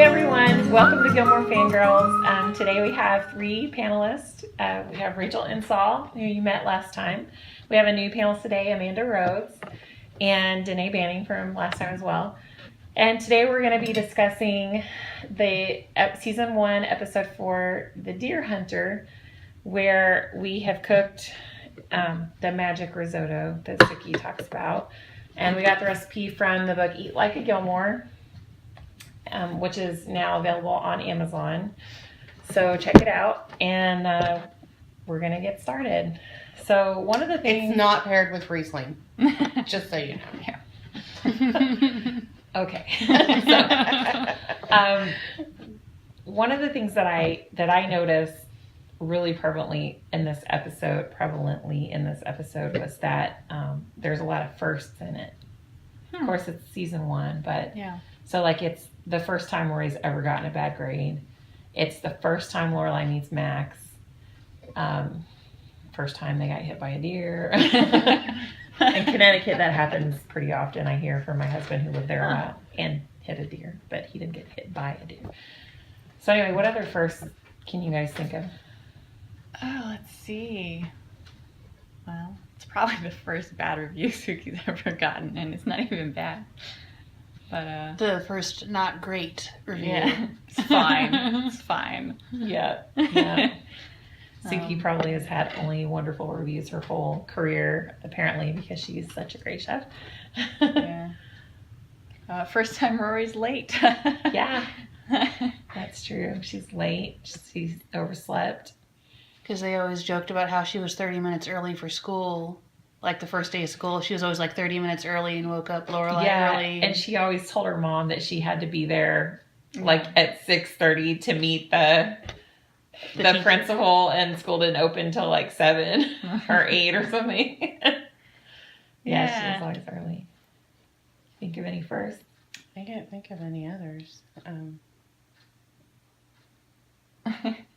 everyone, welcome to Gilmore FanGirls. Today we have three panelists. We have Rachel Insall, who you met last time. We have a new panelist today, Amanda Rhodes, and Danae Banning from last time as well. And today we're going to be discussing the season 1, episode 4, The Deer Hunter, where we have cooked the magic risotto that Sookie talks about. And we got the recipe from the book Eat Like a Gilmore, which is now available on Amazon. So check it out, and we're going to get started. So one of the things... It's not paired with Riesling, just so you know. Yeah. Okay. So, one of the things that I noticed really prevalently in this episode was that there's a lot of firsts in it. Of course, it's season 1, but yeah. So like it's the first time Rory's ever gotten a bad grade. It's the first time Lorelai meets Max. First time they got hit by a deer. In Connecticut, that happens pretty often. I hear from my husband who lived there a lot and hit a deer, but he didn't get hit by a deer. So anyway, what other firsts can you guys think of? Oh, let's see. Well, it's probably the first bad review Sookie's ever gotten, and it's not even bad. But the first not great review. Yeah, it's fine. It's fine. Yeah. Sookie probably has had only wonderful reviews her whole career, apparently, because she's such a great chef. Yeah. First time Rory's late. Yeah, that's true. She's late. She's overslept. Because they always joked about how she was 30 minutes early for school. Like the first day of school, she was always like 30 minutes early and woke up Lorelai early. And she always told her mom that she had to be there like at 6:30 to meet the principal, and school didn't open till like 7 or 8 or something. Yeah, she was always early. Think of any first? I can't think of any others.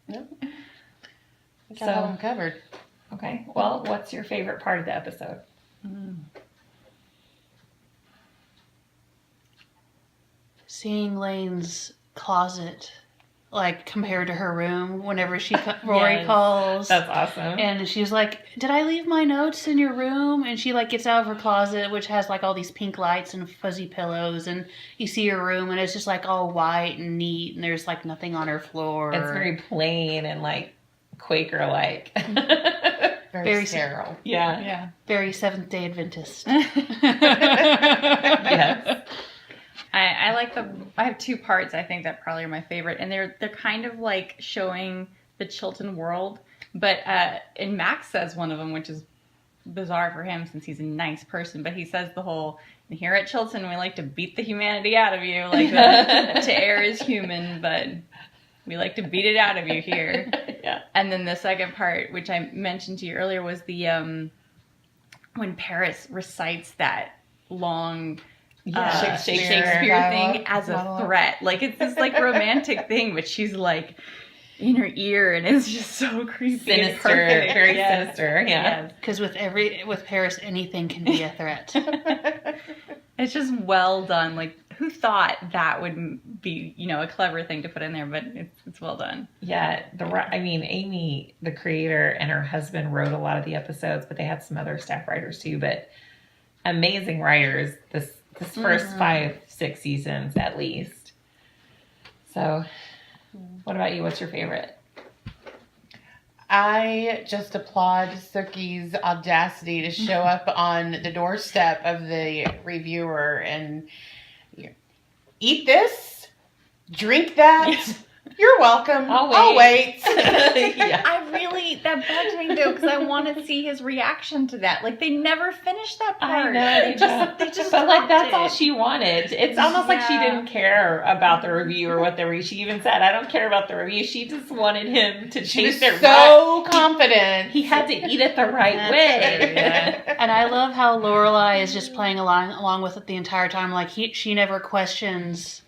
Nope. I got them covered. Okay. Well, what's your favorite part of the episode? Seeing Lane's closet, like, compared to her room whenever Rory calls. That's awesome. And she's like, did I leave my notes in your room? And she, like, gets out of her closet, which has, like, all these pink lights and fuzzy pillows. And you see her room, and it's just, like, all white and neat. And there's, like, nothing on her floor. It's very plain and, like, Quaker-like. Very sterile. Yeah. Yeah. Very Seventh-day Adventist. Yes. I have two parts I think that probably are my favorite, and they're kind of like showing the Chilton world, but and Max says one of them, which is bizarre for him since he's a nice person, but he says the whole, here at Chilton we like to beat the humanity out of you, like to err is human, but we like to beat it out of you here. Yeah. And then the second part, which I mentioned to you earlier, was the when Paris recites that long Shakespeare thing as a threat. Like, it's this like romantic thing, but she's like in her ear, and it's just so creepy. Sinister, very sinister. Yeah. Because with Paris, anything can be a threat. It's just well done. Like, who thought that would be, a clever thing to put in there, but it's well done. Yeah. Amy, the creator, and her husband wrote a lot of the episodes, but they had some other staff writers too, but amazing writers this first 5-6 seasons at least. So what about you? What's your favorite? I just applaud Sookie's audacity to show up on the doorstep of the reviewer and eat this, drink that. You're welcome. I'll wait. Yeah. That bugs me though, because I want to see his reaction to that. Like, they never finished that part. I know. They just but like, that's it. all she wanted. It's almost like she didn't care about the review or what the review. She even said, I don't care about the review. She just wanted him to taste it so confident. He had to eat it the right way. Yeah. And I love how Lorelai is just playing along with it the entire time. Like, she never questions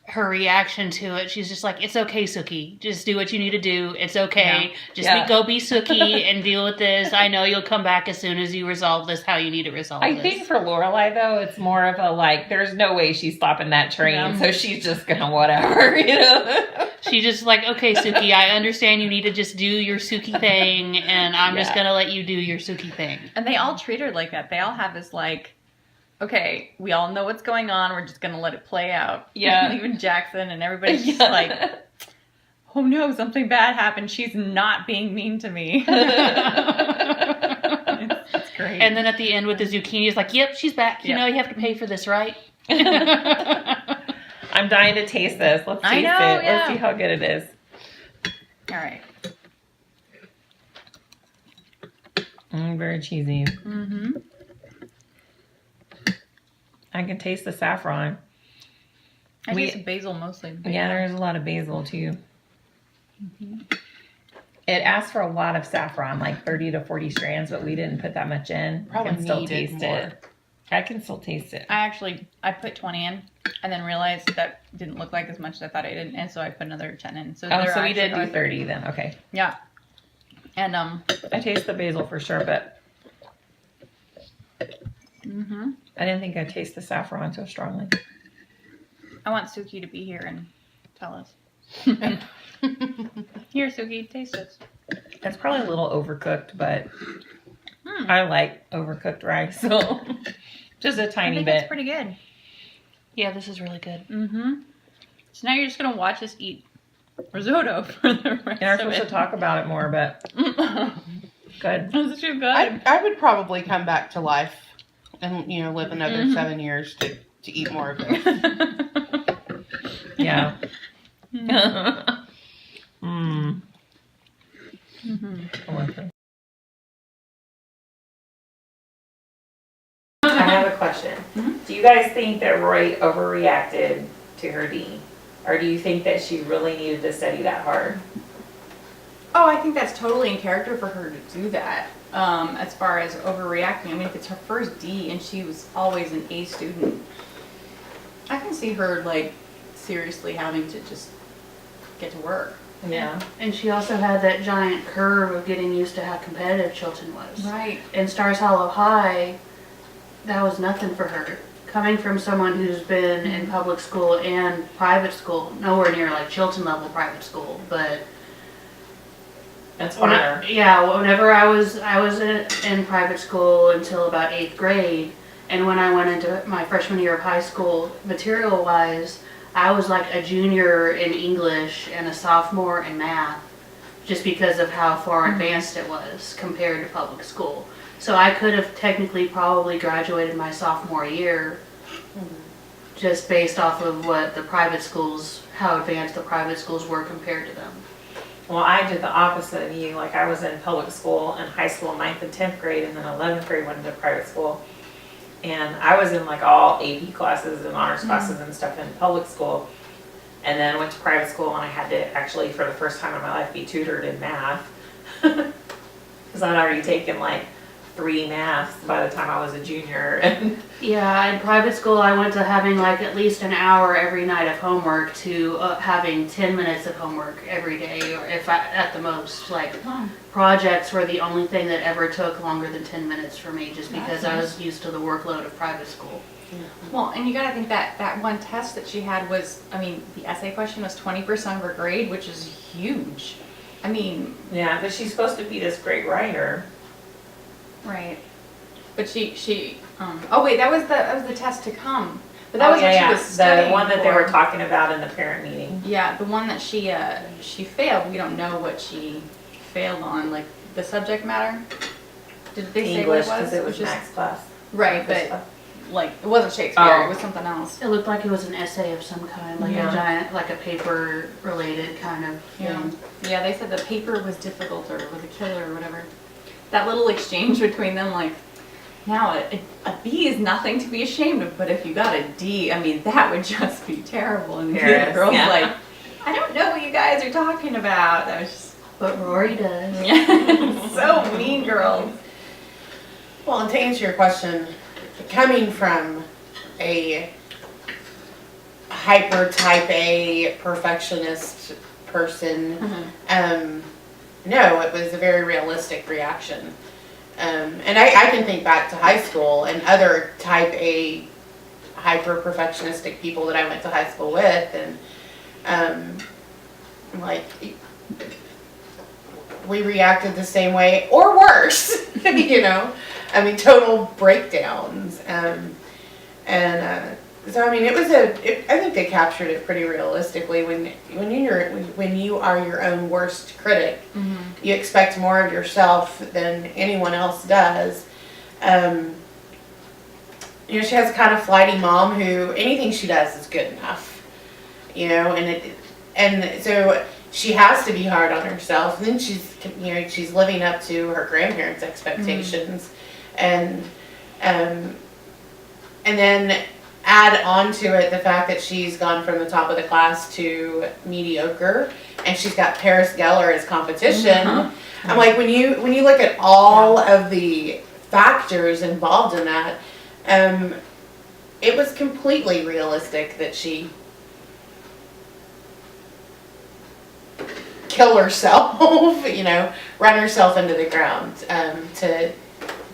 her reaction to it, she's just like, it's okay, Sookie. Just do what you need to do. It's okay. Yeah. Go be Sookie and deal with this. I know you'll come back as soon as you resolve this how you need to resolve I this. think for Lorelai, though, it's more of a like, there's no way she's stopping that train, Yeah. so she's just gonna whatever, you know? She just like, okay, Sookie, I understand you need to just do your Sookie thing, and I'm just Yeah. gonna let you do your Sookie thing. And they all treat her like that. They all have this like, okay, we all know what's going on. We're just gonna let it play out. Yeah. Even Jackson and everybody's just Yeah. like, oh no, something bad happened. She's not being mean to me. It's great. And then at the end with the zucchini, it's like, yep, she's back. You Yep. know, you have to pay for this, right? I'm dying to taste this. Let's taste I know, it. yeah. Let's see how good it is. all right. Very cheesy. Mm-hmm. I can taste the saffron. I We- taste basil mostly. Yeah, there's a lot of basil too. It asks for a lot of saffron, like 30 to 40 strands, but we didn't put that much in. I Probably can still needed taste more. it. I can still taste it. I put 20 in and then realized that didn't look like as much as I thought it did, and so I put another 10 in. So Oh, they're so we actually- did do 30 then. Okay. Yeah. And I taste the basil for sure, but mm-hmm. I didn't think I'd taste the saffron so strongly. I want Sookie to be here and tell us. Here, Sookie, taste this. It's probably a little overcooked, but Hmm. I like overcooked rice, so just a I tiny think bit. it's pretty good. Yeah, this is really good. Mm-hmm. So now you're just gonna watch us eat risotto for the rest And we're of supposed it. to talk about it more, but good. This is too good. I would probably come back to life and, you know, live another Mhm. 7 years to eat more of it. Yeah. Mm-hmm. I have a question. Mhm. Do you guys think that Roy overreacted to her D? Or do you think that she really needed to study that hard? Oh, I think that's totally in character for her to do that. As far as overreacting, I mean, if it's her first D and she was always an A student, I can see her like seriously having to just get to work. Yeah. And she also had that giant curve of getting used to how competitive Chilton was. Right. In Stars Hollow High, that was nothing for her. Coming from someone who's been in public school and private school, nowhere near like Chilton level private school, but That's when harder. whenever I was in private school until about 8th grade, and when I went into my freshman year of high school, material wise, I was like a junior in English and a sophomore in math, just because of how far advanced it was compared to public school. So I could have technically probably graduated my sophomore year, just based off of what the private schools, how advanced the private schools were compared to them. Well, I did the opposite of you. Like, I was in public school in high school, 9th and 10th grade, and then 11th grade went into private school. And I was in like all AP classes and honors classes and stuff in public school. And then went to private school, and I had to actually, for the first time in my life, be tutored in math. Because I'd already taken like 3 maths by the time I was a junior. And Yeah, in private school I went to having like at least an hour every night of homework to having 10 minutes of homework every day, or if I, at the most, like projects were the only thing that ever took longer than 10 minutes for me, just because I was used to the workload of private school. Well, and you gotta think that one test that she had was, I mean, the essay question was 20% of her grade, which is huge. I mean, yeah, but she's supposed to be this great writer. right. But oh wait, that was the test to come. But that was what she was the studying one that they were for. talking about in the parent meeting. Yeah, the one that she failed. We don't know what she failed on, like the subject matter. Did they say English, what it because it was just Max class. right, This but stuff. like it wasn't Shakespeare. Oh. It was something else. It looked like it was an essay of some kind, like Yeah. a giant, like a paper related kind of Yeah. thing. Yeah, they said the paper was difficult or was a killer or whatever. That little exchange between them, like, now a B is nothing to be ashamed of, but if you got a D, I mean, that would just be terrible. And the Paris, girl's yeah. like, I don't know what you guys are talking about. That was just, But Rory does. yeah, so mean girls. Well, and to answer your question, coming from a hyper type A perfectionist person. No, it was a very realistic reaction. And I can think back to high school and other type A hyper perfectionistic people that I went to high school with, and like we reacted the same way or worse, you know. I mean, total breakdowns. So I mean, I think they captured it pretty realistically. When you are your own worst critic, you expect more of yourself than anyone else does. You know, she has a kind of flighty mom who anything she does is good enough. You know, and so she has to be hard on herself. And then she's living up to her grandparents' expectations, and then add on to it the fact that she's gone from the top of the class to mediocre, and she's got Paris Geller as competition. I'm like, when you look at all of the factors involved in that, it was completely realistic that she kill herself, you know, run herself into the ground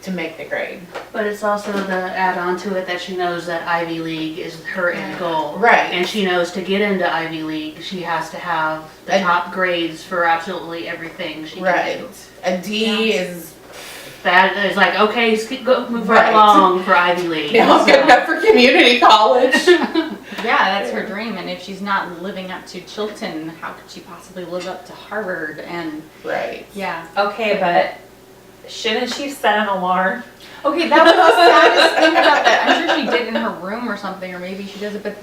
to make the grade. But it's also the add-on to it that she knows that Ivy League is her end goal. Right. And she knows to get into Ivy League, she has to have the top grades for absolutely everything she can do. A D is... That is like, okay, go move right Right. along for Ivy League. Now good enough for community college. Yeah, that's her dream. And if she's not living up to Chilton, how could she possibly live up to Harvard? And Right. yeah. Okay, but shouldn't she set an alarm? Okay, that was the saddest thing about that. I'm sure she did in her room or something, or maybe she does it, but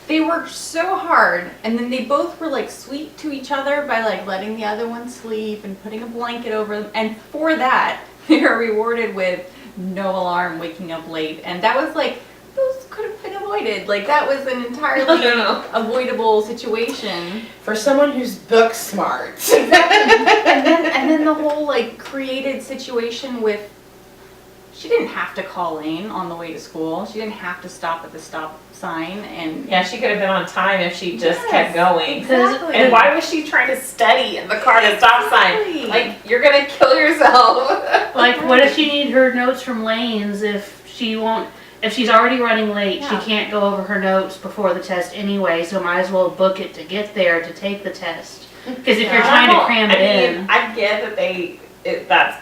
they worked so hard, and then they both were like sweet to each other by like letting the other one sleep and putting a blanket over them, and for that, they are rewarded with no alarm, waking up late, and that was like, those could have been avoided. Like, that was an entirely avoidable situation. For someone who's book smart. and then the whole like created situation with, she didn't have to call in on the way to school. She didn't have to stop at the stop sign, and Yeah, she could have been on time if she just kept going. Exactly. And why was she trying to study in the car to stop Exactly. sign? Like, you're gonna kill yourself. Like, what if she needed her notes from Lane's if she's already running late, Yeah. she can't go over her notes before the test anyway, so might as well book it to get there to take the test. Because if you're trying to cram it in. I get that that's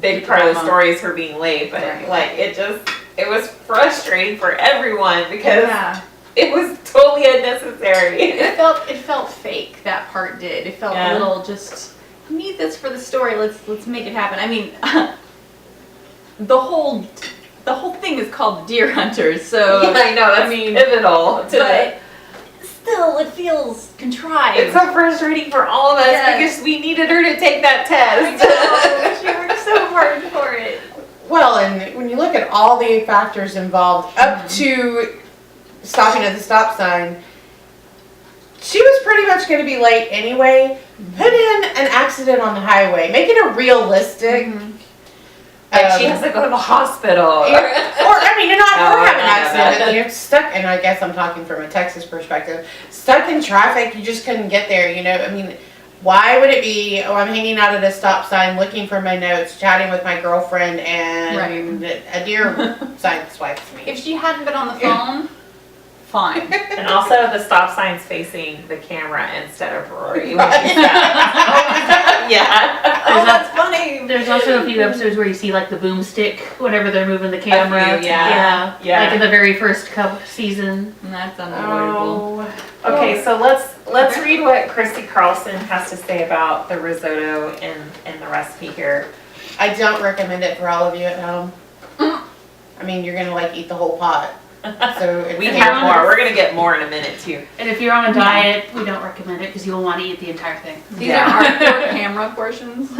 big part of the story is her being late, but Right. like it was frustrating for everyone because yeah. it was totally unnecessary. It felt fake. That part did. It felt a little just, I need this for the story. Let's make it happen. I mean, the whole thing is called Deer Hunters, so Yeah, I know, that's pivotal to but still, it feels contrived. It's so frustrating for all of us Yes. because we needed her to take that I test. know. She worked so hard for it. Well, and when you look at all the factors involved up to stopping at the stop sign, she was pretty much going to be late anyway. Put in an accident on the highway. Make it a realistic. Like she has to go to the hospital. Or I mean, not No, her having an I know accident, that. but you're stuck, and I guess I'm talking from a Texas perspective, stuck in traffic, you just couldn't get there, you know, I mean, why would it be, I'm hanging out at a stop sign, looking for my notes, chatting with my girlfriend, and a deer sideswipes me. If she hadn't been on the phone, fine. And also the stop sign's facing the camera instead of Rory. Right. Yeah. Oh, that's funny. There's also a few episodes where you see like the boomstick whenever they're moving the camera. few, yeah. Like in the very first season. And that's unavoidable. Oh. Okay, so let's read what Christy Carlson has to say about the risotto and the recipe here. I don't recommend it for all of you at home. I mean, you're gonna like eat the whole pot. So We it's have more. We're gonna get more in a minute too. And if you're on a diet, we don't recommend it because you'll want to eat the entire thing. These are hardcore camera portions.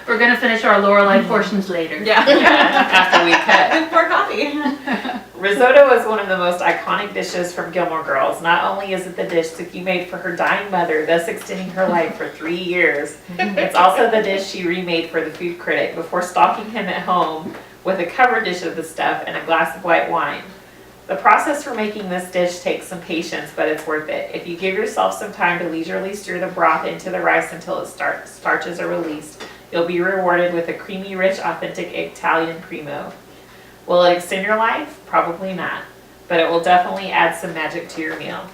We're going to finish our Lorelai portions later. Yeah. After we cut. With more coffee. Risotto is one of the most iconic dishes from Gilmore Girls. Not only is it the dish Sookie made for her dying mother, thus extending her life for 3 years, it's also the dish she remade for the food critic before stalking him at home with a cover dish of the stuff and a glass of white wine. The process for making this dish takes some patience, but it's worth it. If you give yourself some time to leisurely stir the broth into the rice until it starches are released, you'll be rewarded with a creamy, rich, authentic Italian primo. Will it extend your life? Probably not, but it will definitely add some magic to your meal.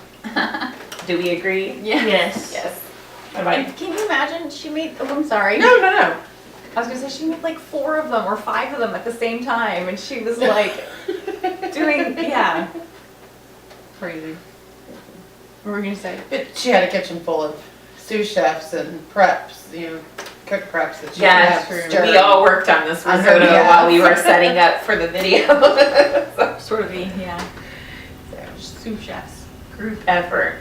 Do we agree? Yes. Yes. What about you? And can you imagine she made, oh, I'm sorry. No. I was gonna say she made like 4 of them or 5 of them at the same time, and she was like doing, yeah. Crazy. What were you gonna say? But she had a kitchen full of sous chefs and preps, cook preps that she Yes, had stirred. we all worked on this On risotto her behalf. while we were setting up for the video. So, Sort of yeah. Sous chefs. group effort.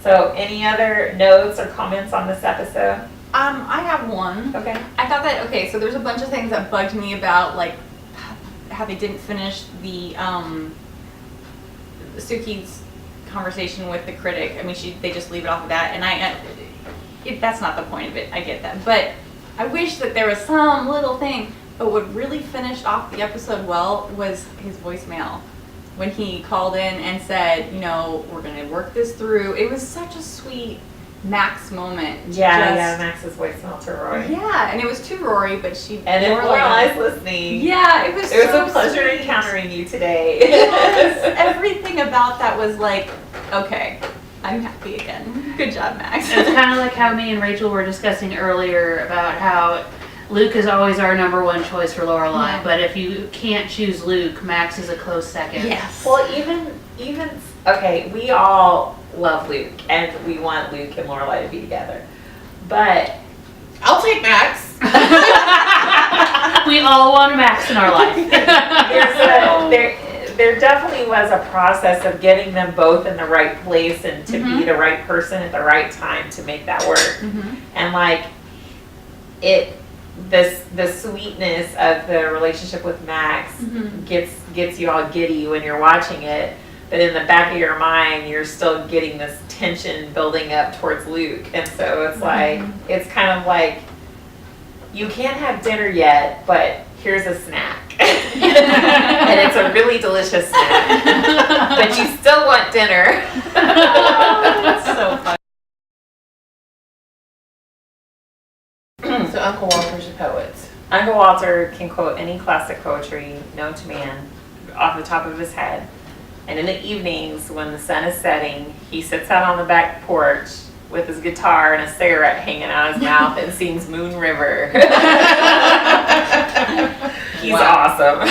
So, any other notes or comments on this episode? I have one. Okay. I thought that, okay, so there's a bunch of things that bugged me about, like, how they didn't finish the, Sookie's conversation with the critic. I mean, they just leave it off of that, and that's not the point of it, I get that. But I wish that there was some little thing, but what really finished off the episode well was his voicemail. When he called in and said, we're gonna work this through. It was such a sweet Max moment. Yeah, Max's voicemail to Rory. Yeah, and it was to Rory, but she And if Lorelai's listening, yeah, it was. it was so a pleasure sweet. encountering you today. Yes, everything about that was like, okay, I'm happy again. Good job, Max. It's kind of like how me and Rachel were discussing earlier about how Luke is always our number one choice for Lorelai, Yeah. but if you can't choose Luke, Max is a close second. Yes. Well, even okay, we all love Luke, and we want Luke and Lorelai to be together. But I'll take Max. We all want Max in our life. there definitely was a process of getting them both in the right place and to be the right person at the right time to make that work. And like the sweetness of the relationship with Max gets you all giddy when you're watching it, but in the back of your mind you're still getting this tension building up towards Luke, and so it's like it's kind of like you can't have dinner yet, but here's a snack. And it's a really delicious snack, but you still want dinner. That's so fun. So Uncle Walter's a poet. Uncle Walter can quote any classic poetry known to man off the top of his head. And in the evenings, when the sun is setting, he sits out on the back porch with his guitar and a cigarette hanging out his mouth and sings Moon River. He's awesome.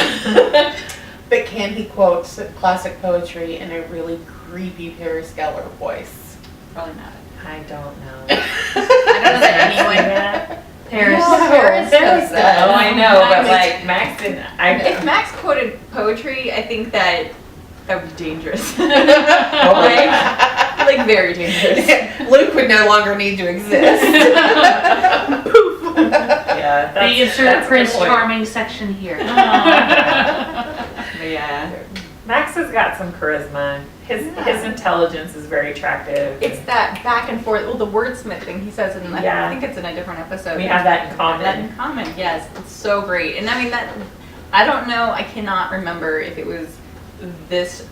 But can he quote classic poetry in a really creepy Paris Geller voice? Probably not. I don't know. I don't know that anyone. Paris. No, Paris does that. Oh, I know, but like Max didn't. If Max quoted poetry, I think that would be dangerous. Oh, like very dangerous. Luke would no longer need to exist. yeah, that's, The insert that's a Prince good point. Charming section here. Yeah, Max has got some charisma. His intelligence is very attractive. It's that back and forth. Well, the wordsmith thing he says in I think it's in a different episode. We have that in common. That in common, yes. It's so great. And I mean that I don't know, I cannot remember if it was this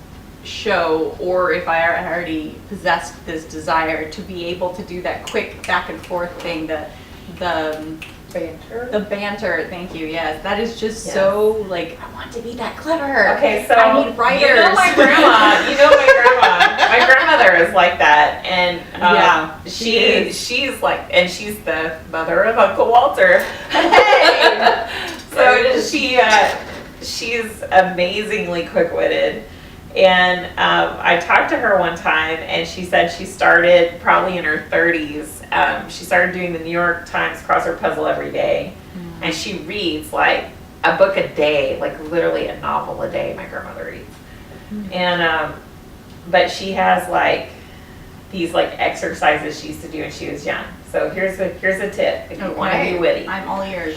show or if I already possessed this desire to be able to do that quick back and forth thing, the Banter. The banter, thank you, yes. That is just so, like, I want to be that clever. Okay, so I need writers. you know my grandmother is like that, and she's like, and she's the mother of Uncle Walter. Hey, so she's amazingly quick-witted, and I talked to her one time, and she said she started probably in her 30s. She started doing the New York Times crossword puzzle every day, and she reads like a book a day, like literally a novel a day. My grandmother reads, and but she has like these like exercises she used to do when she was young. So here's a tip if you want to be witty. I'm all ears.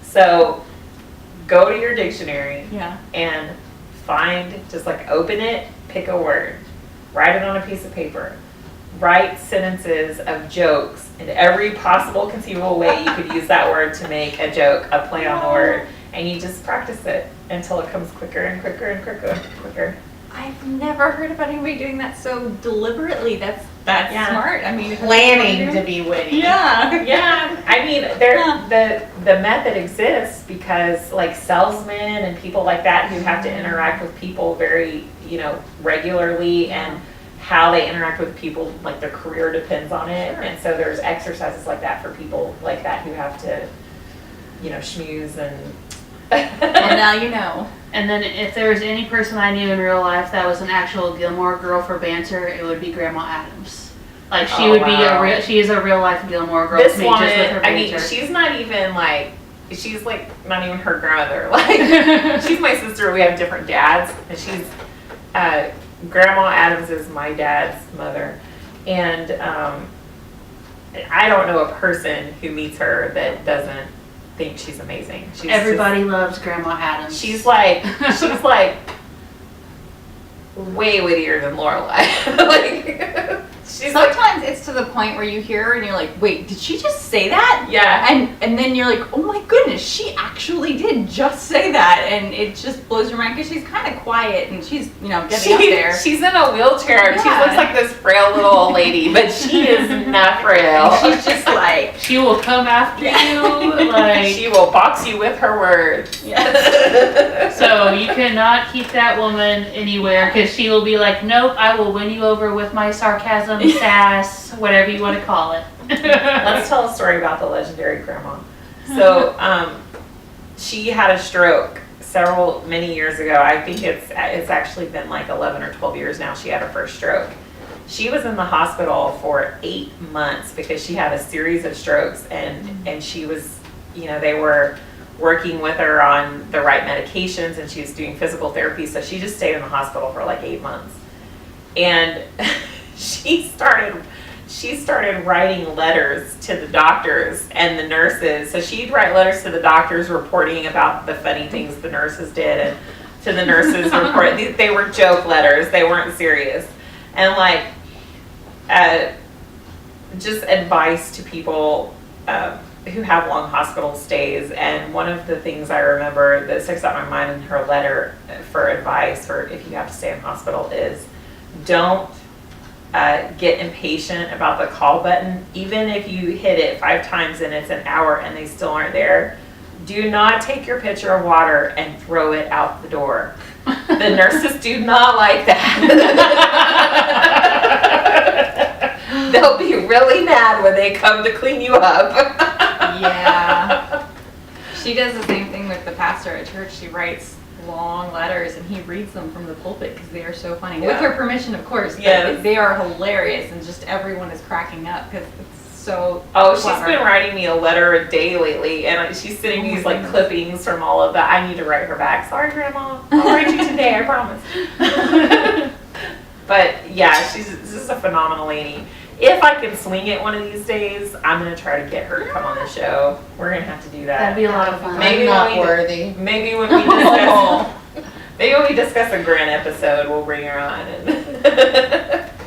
So go to your dictionary Yeah. and just like open it, pick a word, write it on a piece of paper, write sentences of jokes in every possible conceivable way you could use that word to make a joke, a play on the word, and you just practice it until it comes quicker and quicker and quicker and quicker. I've never heard about anybody doing that so deliberately. That's Yeah. smart. I mean, Planning to be witty. Yeah. Yeah, I mean, the method exists because like salesmen and people like that who have to interact with people very, regularly, and how they interact with people, like their career depends on it. Sure. And so there's exercises like that for people like that who have to, schmooze and. Well, now you know. And then if there was any person I knew in real life that was an actual Gilmore girl for banter, it would be Grandma Adams. Like she Oh, would wow. she is a real life Gilmore girl This to me, one, just with her I mean, banter. she's not even like, she's like not even her grandmother. Like, she's my sister. We have different dads, and she's Grandma Adams is my dad's mother, and I don't know a person who meets her that doesn't think she's amazing. She's Everybody loves Grandma Adams. just, she's like way wittier than Lorelai. Like she's like, Sometimes it's to the point where you hear her and you're like, wait, did she just say that? yeah. And then you're like, oh my goodness, she actually did just say that, and it just blows your mind because she's kind of quiet and she's getting up there. She's in a wheelchair. She Yeah. looks like this frail little old lady, but she is not frail. She's just like, She will come after you, like. She will box you with her words. So you cannot keep that woman anywhere because she will be like, nope, I will win you over with my sarcasm, sass, whatever you want to call it. Let's tell a story about the legendary grandma. So, she had a stroke many years ago. I think it's actually been like 11 or 12 years now. She had her first stroke. She was in the hospital for 8 months because she had a series of strokes, and she was, they were working with her on the right medications, and she was doing physical therapy. So she just stayed in the hospital for like 8 months. And she started writing letters to the doctors and the nurses. So she'd write letters to the doctors reporting about the funny things the nurses did, and to the nurses report. They were joke letters. They weren't serious. And like, just advice to people who have long hospital stays. And one of the things I remember that sticks out in my mind in her letter for advice for if you have to stay in hospital is don't get impatient about the call button. Even if you hit it 5 times and it's an hour and they still aren't there, do not take your pitcher of water and throw it out the door. The nurses do not like that. They'll be really mad when they come to clean you up. yeah. She does the same thing with the pastor at church. She writes long letters and he reads them from the pulpit because they are so funny. Yeah. With her permission, of course. But Yes. they are hilarious, and just everyone is cracking up because it's so Oh, she's clever. been writing me a letter a day lately, and she's sending me these like clippings from all of that. I need to write her back. Sorry, Grandma. I'll write you today, I promise. But yeah, this is a phenomenal lady. If I can swing it one of these days, I'm gonna try to get her to come on the show. We're gonna have to do that. That'd be a lot of fun. Maybe I'm not when we- worthy. Maybe when we discuss, maybe when we discuss a Grant episode, we'll bring her on. And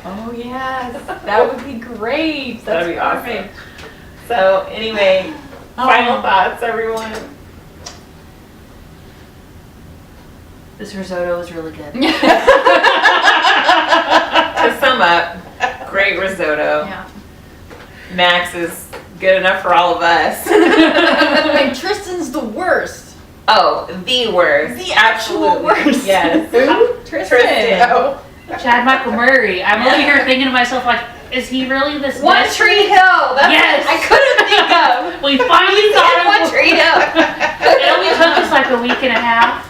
Oh yes, that would be great. That's That'd be awesome. perfect. So anyway, final thoughts, everyone. This risotto is really good. To sum up, great risotto. Yeah. Max is good enough for all of us. And Tristan's the worst. Oh, the worst. The actual Absolutely. worst. Yes. Tristan. Oh. Chad Michael Murray. I'm over here thinking to myself, like, is he really this One desperate? Tree Hill. That's Yes. what I couldn't think of. We finally thought of One Tree Hill. It only took us like a week and a half.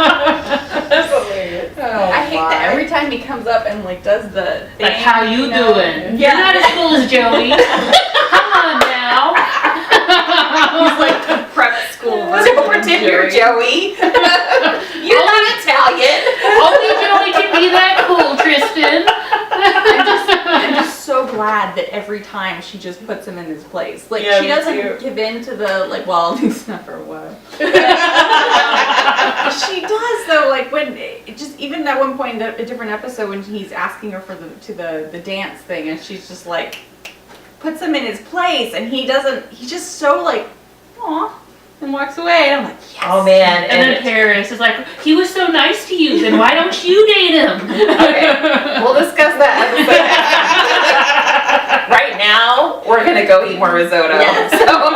That's hilarious. Oh, I hate that every time he comes up and like does the thing, Like, how you doing? You're not as cool as Joey. Come on now. He's like the prep school. Don't pretend you're Joey. You're not Italian. Only Joey can be that cool, Tristan. I'm just so glad that every time she just puts him in his place. Like Yeah, she me doesn't too. give in to the like. Well, at least not for a while. She does though. Like when just even at one point in a different episode when he's asking her for the dance thing, and she's just like puts him in his place, and he doesn't. He's just so like, aw. and walks away. And I'm like, yes. Oh man. And then Paris is like, he was so nice to you, then why don't you date him? Okay, we'll discuss that episode. Right now, we're gonna go eat more risotto. Yes. So